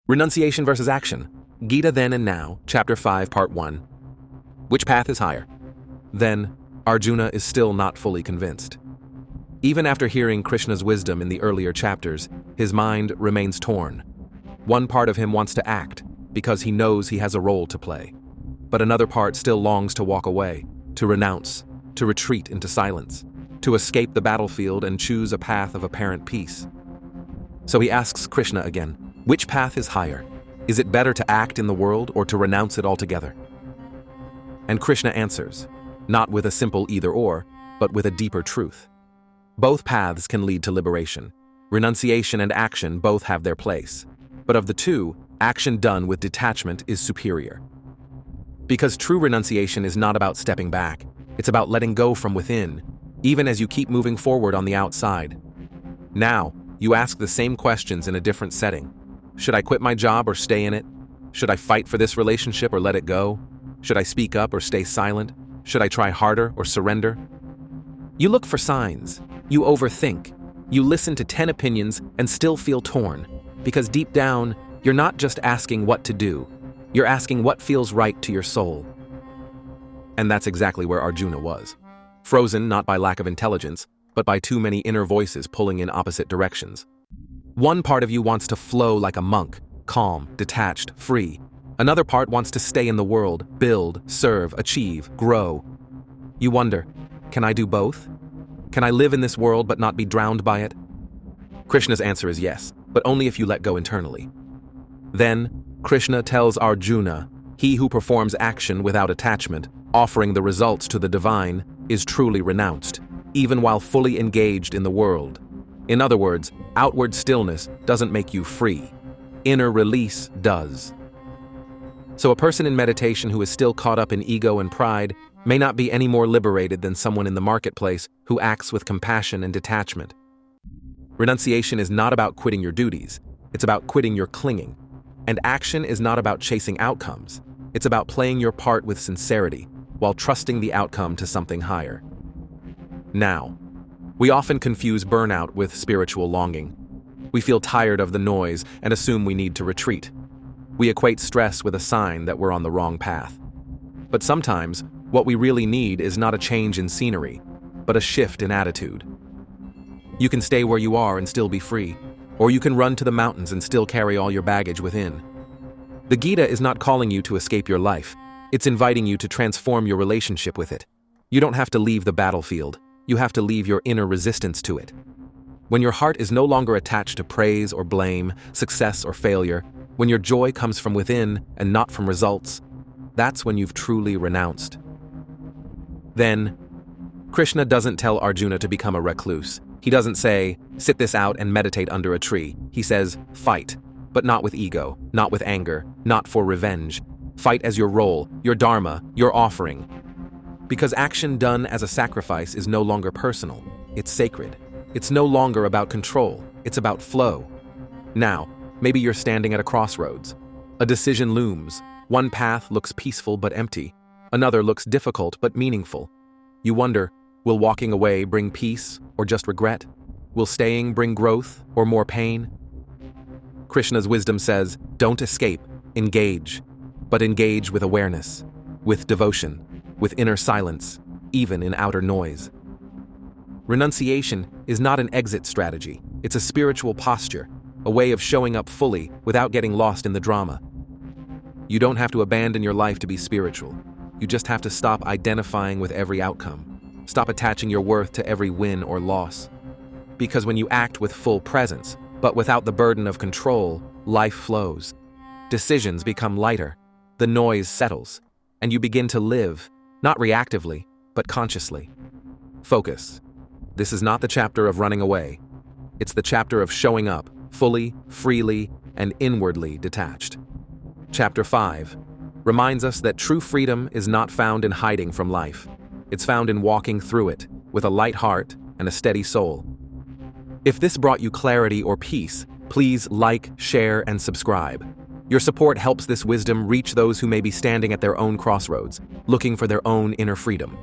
Renunciation versus action. Gita Then and Now, Chapter 5, Part 1. Which path is higher? Then, Arjuna is still not fully convinced. Even after hearing Krishna's wisdom in the earlier chapters, his mind remains torn. One part of him wants to act, because he knows he has a role to play. But another part still longs to walk away, to renounce, to retreat into silence, to escape the battlefield and choose a path of apparent peace. So he asks Krishna again, which path is higher? Is it better to act in the world or to renounce it altogether? And Krishna answers, not with a simple either-or, but with a deeper truth. Both paths can lead to liberation. Renunciation and action both have their place. But of the two, action done with detachment is superior. Because true renunciation is not about stepping back, it's about letting go from within, even as you keep moving forward on the outside. Now, you ask the same questions in a different setting. Should I quit my job or stay in it? Should I fight for this relationship or let it go? Should I speak up or stay silent? Should I try harder or surrender? You look for signs. You overthink. You listen to 10 opinions and still feel torn. Because deep down, you're not just asking what to do. You're asking what feels right to your soul. And that's exactly where Arjuna was. Frozen not by lack of intelligence, but by too many inner voices pulling in opposite directions. One part of you wants to flow like a monk, calm, detached, free. Another part wants to stay in the world, build, serve, achieve, grow. You wonder, can I do both? Can I live in this world but not be drowned by it? Krishna's answer is yes, but only if you let go internally. Then, Krishna tells Arjuna, he who performs action without attachment, offering the results to the divine, is truly renounced, even while fully engaged in the world. In other words, outward stillness doesn't make you free. Inner release does. So a person in meditation who is still caught up in ego and pride may not be any more liberated than someone in the marketplace who acts with compassion and detachment. Renunciation is not about quitting your duties. It's about quitting your clinging. And action is not about chasing outcomes. It's about playing your part with sincerity while trusting the outcome to something higher. Now, we often confuse burnout with spiritual longing. We feel tired of the noise and assume we need to retreat. We equate stress with a sign that we're on the wrong path. But sometimes, what we really need is not a change in scenery, but a shift in attitude. You can stay where you are and still be free, or you can run to the mountains and still carry all your baggage within. The Gita is not calling you to escape your life. It's inviting you to transform your relationship with it. You don't have to leave the battlefield. You have to leave your inner resistance to it. When your heart is no longer attached to praise or blame, success or failure, when your joy comes from within and not from results, that's when you've truly renounced. Then, Krishna doesn't tell Arjuna to become a recluse. He doesn't say, sit this out and meditate under a tree. He says, fight, but not with ego, not with anger, not for revenge. Fight as your role, your dharma, your offering. Because action done as a sacrifice is no longer personal, it's sacred. It's no longer about control, it's about flow. Now, maybe you're standing at a crossroads. A decision looms. One path looks peaceful but empty. Another looks difficult but meaningful. You wonder, will walking away bring peace or just regret? Will staying bring growth or more pain? Krishna's wisdom says, don't escape, engage. But engage with awareness, with devotion, with inner silence, even in outer noise. Renunciation is not an exit strategy. It's a spiritual posture, a way of showing up fully without getting lost in the drama. You don't have to abandon your life to be spiritual. You just have to stop identifying with every outcome. Stop attaching your worth to every win or loss. Because when you act with full presence, but without the burden of control, life flows. Decisions become lighter, the noise settles, and you begin to live, not reactively, but consciously. Focus. This is not the chapter of running away. It's the chapter of showing up, fully, freely, and inwardly detached. Chapter 5 reminds us that true freedom is not found in hiding from life. It's found in walking through it, with a light heart and a steady soul. If this brought you clarity or peace, please like, share, and subscribe. Your support helps this wisdom reach those who may be standing at their own crossroads, looking for their own inner freedom.